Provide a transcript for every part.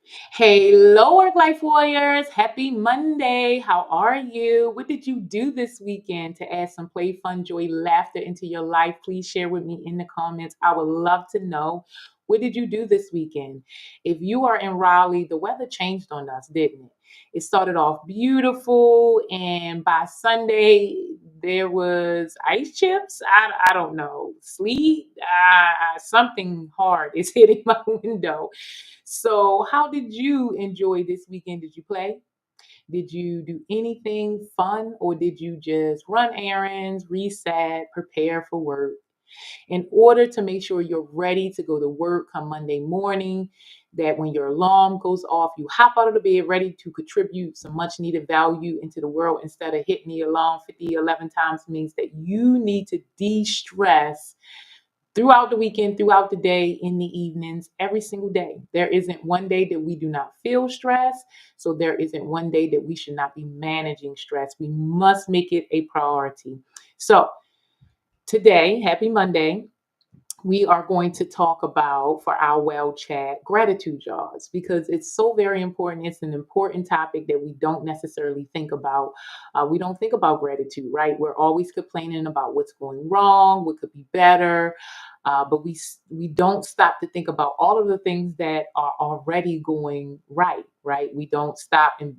Hello, work life warriors. Happy Monday. How are you? What did you do this weekend to add some play, fun, joy, laughter into your life? Please share with me in the comments. I would love to know. What did you do this weekend? If you are in Raleigh, the weather changed on us, didn't it? It started off beautiful, and by Sunday, there was ice chips. I don't know, sleet. Something hard is hitting my window. So, how did you enjoy this weekend? Did you play? Did you do anything fun or did you just run errands, reset, prepare for work? In order to make sure you're ready to go to work come Monday morning, that when your alarm goes off, you hop out of the bed ready to contribute some much needed value into the world instead of hitting the alarm 50, 11 times means that you need to de stress throughout the weekend, throughout the day, in the evenings, every single day. There isn't one day that we do not feel stress. So there isn't one day that we should not be managing stress. We must make it a priority. So today, happy Monday, we are going to talk about for our well chat gratitude jars because it's so very important. It's an important topic that we don't necessarily think about. We don't think about gratitude, right? We're always complaining about what's going wrong, what could be better, but we don't stop to think about all of the things that are already going right, right? We don't stop and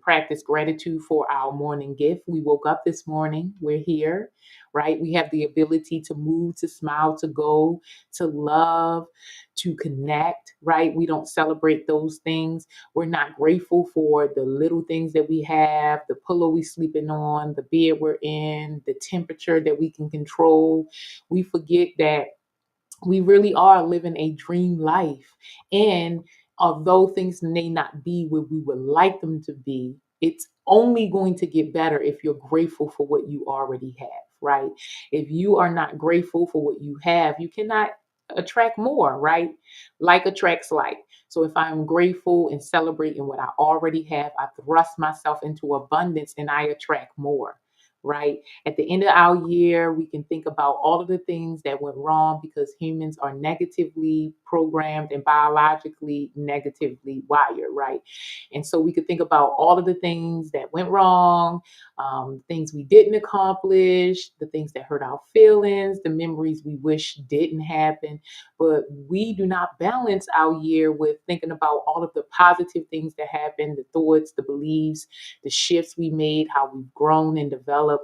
practice gratitude for our morning gift. We woke up this morning, we're here, right? We have the ability to move, to smile, to go, to love, to connect, right? We don't celebrate those things. We're not grateful for the little things that we have, the pillow we sleeping on, the bed we're in, the temperature that we can control. We forget that we really are living a dream life. And although things may not be where we would like them to be, it's only going to get better if you're grateful for what you already have, right? If you are not grateful for what you have, you cannot attract more, right? Like attracts like. So if I'm grateful and celebrating what I already have, I thrust myself into abundance and I attract more, right? At the end of our year, we can think about all of the things that went wrong because humans are negatively programmed and biologically negatively wired, right? And so we could think about all of the things that went wrong, things we didn't accomplish, the things that hurt our feelings, the memories we wish didn't happen. But we do not balance our year with thinking about all of the positive things that happened, the thoughts, the beliefs, the shifts we made, how we've grown and developed.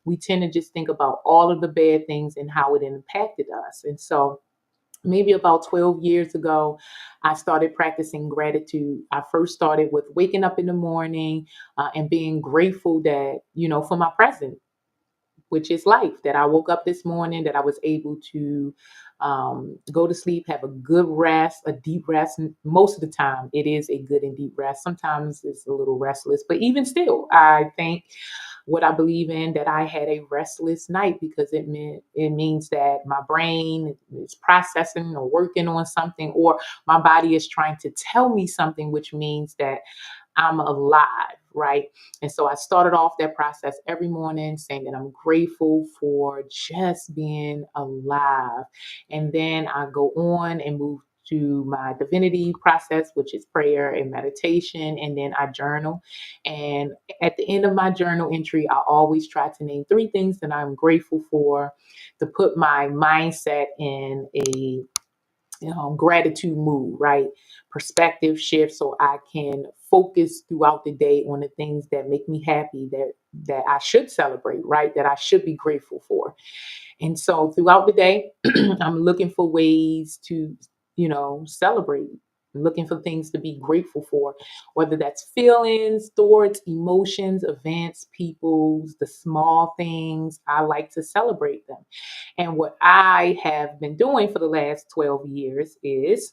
We tend to just think about all of the bad things and how it impacted us. And so maybe about 12 years ago, I started practicing gratitude. I first started with waking up in the morning and being grateful that, for my present, which is life, that I woke up this morning, that I was able to go to sleep, have a good rest, a deep rest. And most of the time, it is a good and deep rest. Sometimes it's a little restless, but even still, I think what I believe in that I had a restless night because it means that my brain is processing or working on something, or my body is trying to tell me something, which means that I'm alive, right? And so I started off that process every morning saying that I'm grateful for just being alive. And then I go on and move to my divinity process, which is prayer and meditation. And then I journal. And at the end of my journal entry, I always try to name three things that I'm grateful for to put my mindset in a gratitude mood, right? Perspective shift so I can focus throughout the day on the things that make me happy, that I should celebrate, right? That I should be grateful for. And so throughout the day, I'm looking for ways to, celebrate, looking for things to be grateful for, whether that's feelings, thoughts, emotions, events, peoples, the small things. I like to celebrate them. And what I have been doing for the last 12 years is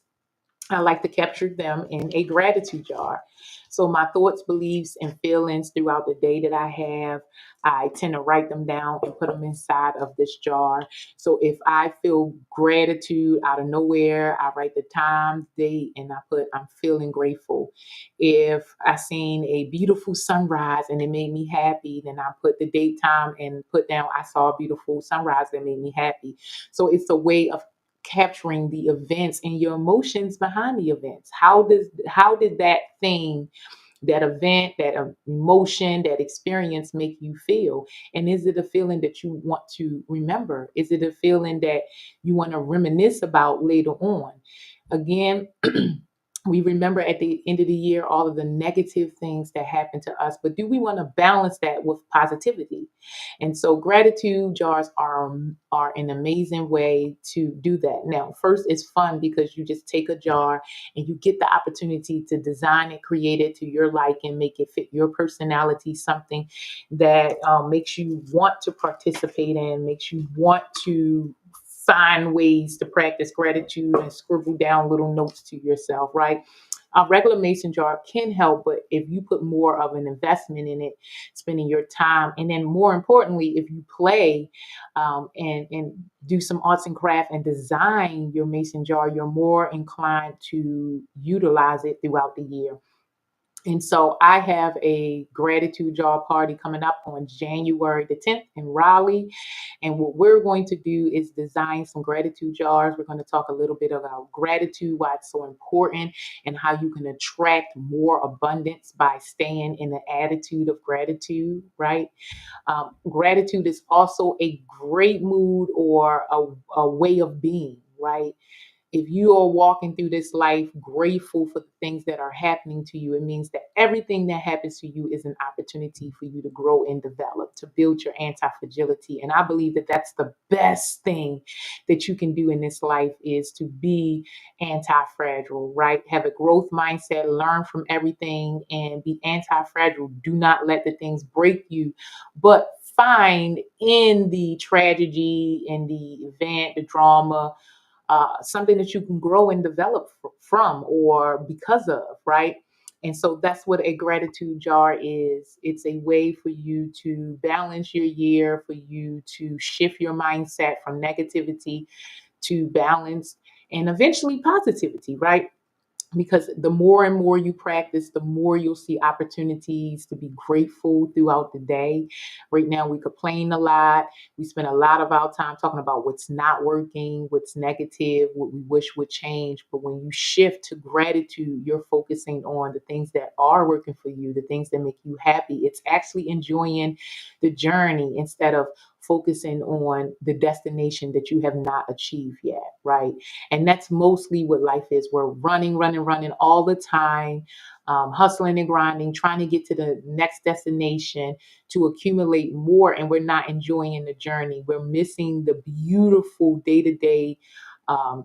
I like to capture them in a gratitude jar. So my thoughts, beliefs, and feelings throughout the day that I have, I tend to write them down and put them inside of this jar. So if I feel gratitude out of nowhere, I write the time, date, and I put I'm feeling grateful. If I seen a beautiful sunrise and it made me happy, then I put the date, time, and put down I saw a beautiful sunrise that made me happy. So it's a way of capturing the events and your emotions behind the events. How did that thing, that event, that emotion, that experience make you feel? And is it a feeling that you want to remember? Is it a feeling that you want to reminisce about later on? Again, we remember at the end of the year all of the negative things that happen to us, but do we want to balance that with positivity? And so gratitude jars are an amazing way to do that. Now, first, it's fun because you just take a jar and you get the opportunity to design it, create it to your liking, make it fit your personality, something that makes you want to participate in, makes you want to find ways to practice gratitude and scribble down little notes to yourself, right? A regular mason jar can help, but if you put more of an investment in it, spending your time, and then more importantly, if you play and do some arts and craft and design your mason jar, you're more inclined to utilize it throughout the year. And so I have a gratitude jar party coming up on January the 10th in Raleigh. And what we're going to do is design some gratitude jars. We're going to talk a little bit about gratitude, why it's so important, and how you can attract more abundance by staying in the attitude of gratitude, right? Gratitude is also a great mood or a way of being, right? If you are walking through this life grateful for the things that are happening to you, it means that everything that happens to you is an opportunity for you to grow and develop, to build your anti-fragility. And I believe that that's the best thing that you can do in this life, is to be anti-fragile, right? Have a growth mindset, learn from everything, and be anti-fragile. Do not let the things break you, but find in the tragedy, in the event, the drama, something that you can grow and develop from or because of, right? And so that's what a gratitude jar is. It's a way for you to balance your year, for you to shift your mindset from negativity to balance and eventually positivity, right? Because the more and more you practice, the more you'll see opportunities to be grateful throughout the day. Right now, we complain a lot. We spend a lot of our time talking about what's not working, what's negative, what we wish would change. But when you shift to gratitude, you're focusing on the things that are working for you, the things that make you happy. It's actually enjoying the journey instead of focusing on the destination that you have not achieved yet, right? And that's mostly what life is. We're running, running, running all the time, hustling and grinding, trying to get to the next destination to accumulate more. And we're not enjoying the journey. We're missing the beautiful day to day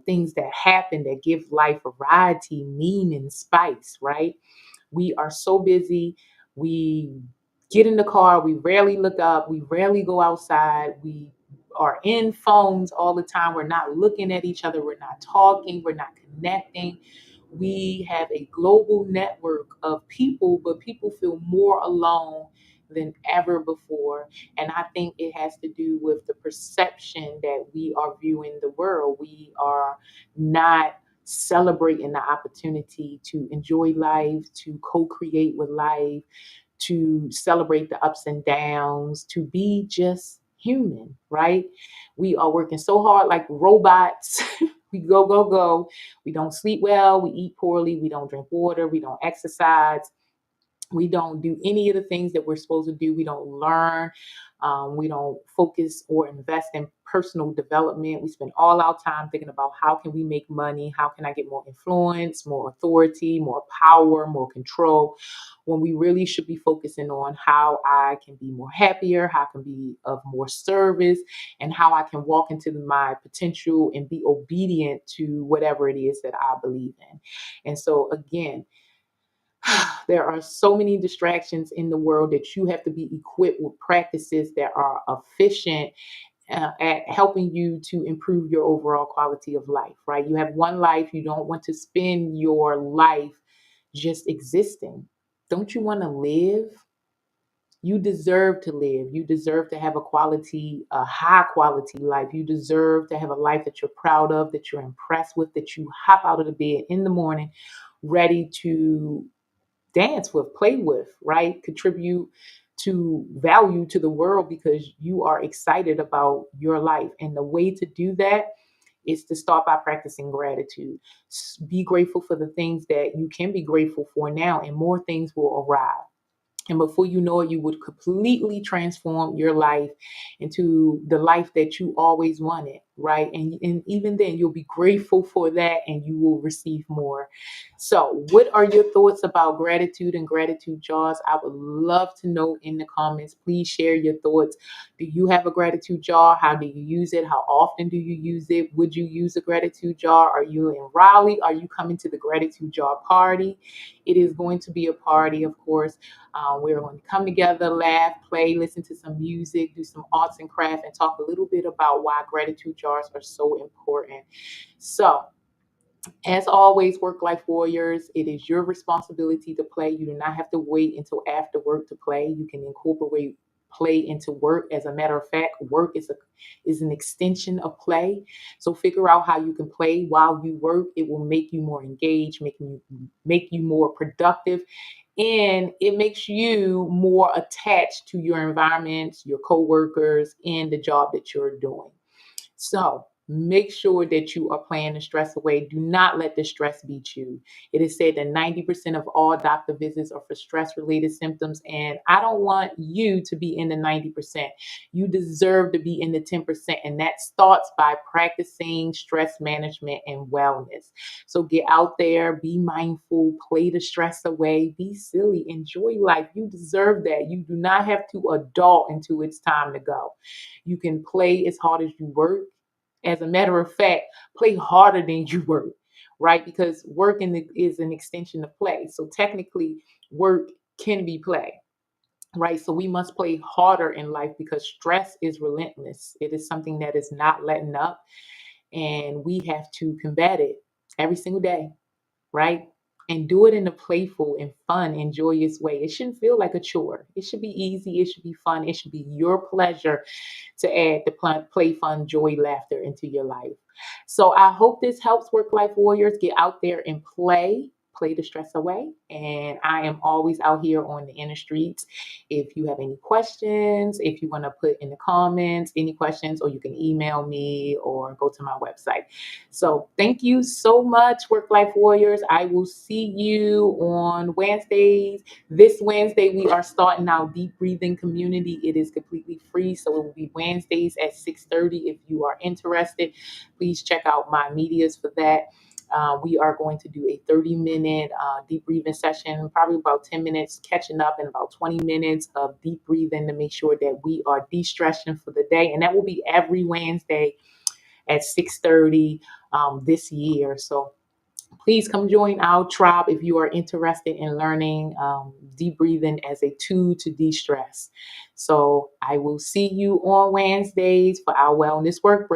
things that happen that give life variety, meaning, spice, right? We are so busy. We get in the car. We rarely look up. We rarely go outside. We are in phones all the time. We're not looking at each other. We're not talking. We're not connecting. We have a global network of people, but people feel more alone than ever before. And I think it has to do with the perception that we are viewing the world. We are not celebrating the opportunity to enjoy life, to co-create with life, to celebrate the ups and downs, to be just human, right? We are working so hard like robots. We go, go, go. We don't sleep well. We eat poorly. We don't drink water. We don't exercise. We don't do any of the things that we're supposed to do. We don't learn. We don't focus or invest in personal development. We spend all our time thinking about how can we make money? How can I get more influence, more authority, more power, more control? When we really should be focusing on how I can be more happier, how I can be of more service, and how I can walk into my potential and be obedient to whatever it is that I believe in. And so again, there are so many distractions in the world that you have to be equipped with practices that are efficient at helping you to improve your overall quality of life, right? You have one life. You don't want to spend your life just existing. Don't you want to live? You deserve to live. You deserve to have a high quality life. You deserve to have a life that you're proud of, that you're impressed with, that you hop out of the bed in the morning ready to dance with, play with, right? Contribute to value to the world because you are excited about your life. And the way to do that is to start by practicing gratitude. Be grateful for the things that you can be grateful for now, and more things will arrive. And before you know it, you would completely transform your life into the life that you always wanted, right? And even then, you'll be grateful for that and you will receive more. So, what are your thoughts about gratitude and gratitude jars? I would love to know in the comments. Please share your thoughts. Do you have a gratitude jar? How do you use it? How often do you use it? Would you use a gratitude jar? Are you in Raleigh? Are you coming to the gratitude jar party? It is going to be a party, of course. We're going to come together, laugh, play, listen to some music, do some arts and craft, and talk a little bit about why gratitude jars are so important. So, as always, work life warriors, it is your responsibility to play. You do not have to wait until after work to play. You can incorporate play into work. As a matter of fact, work is an extension of play. So figure out how you can play while you work. It will make you more engaged, make you more productive, and it makes you more attached to your environment, your coworkers, and the job that you're doing. So make sure that you are playing the stress away. Do not let the stress beat you. It is said that 90% of all doctor visits are for stress related symptoms. And I don't want you to be in the 90%. You deserve to be in the 10%. And that starts by practicing stress management and wellness. So get out there, be mindful, play the stress away, be silly, enjoy life. You deserve that. You do not have to adult until it's time to go. You can play as hard as you work. As a matter of fact, play harder than you work, right? Because is an extension of play. So technically, work can be play, right? So we must play harder in life because stress is relentless. It is something that is not letting up, and we have to combat it every single day, right? And do it in a playful and fun and joyous way. It shouldn't feel like a chore. It should be easy. It should be fun. It should be your pleasure to add the play, fun, joy, laughter into your life. So I hope this helps work life warriors get out there and play the stress away. And I am always out here on the inner streets. If you have any questions, if you want to put in the comments any questions, or you can email me or go to my website. So thank you so much, work life warriors. I will see you on Wednesdays. This Wednesday, we are starting our deep breathing community. It is completely free, so it will be Wednesdays at 6:30. If you are interested, please check out my medias for that. We are going to do a 30-minute deep breathing session, probably about 10 minutes catching up and about 20 minutes of deep breathing to make sure that we are de-stressing for the day. And that will be every Wednesday at 6:30 this year. So please come join our tribe if you are interested in learning deep breathing as a tool to de-stress. So I will see you on Wednesdays for our wellness work break.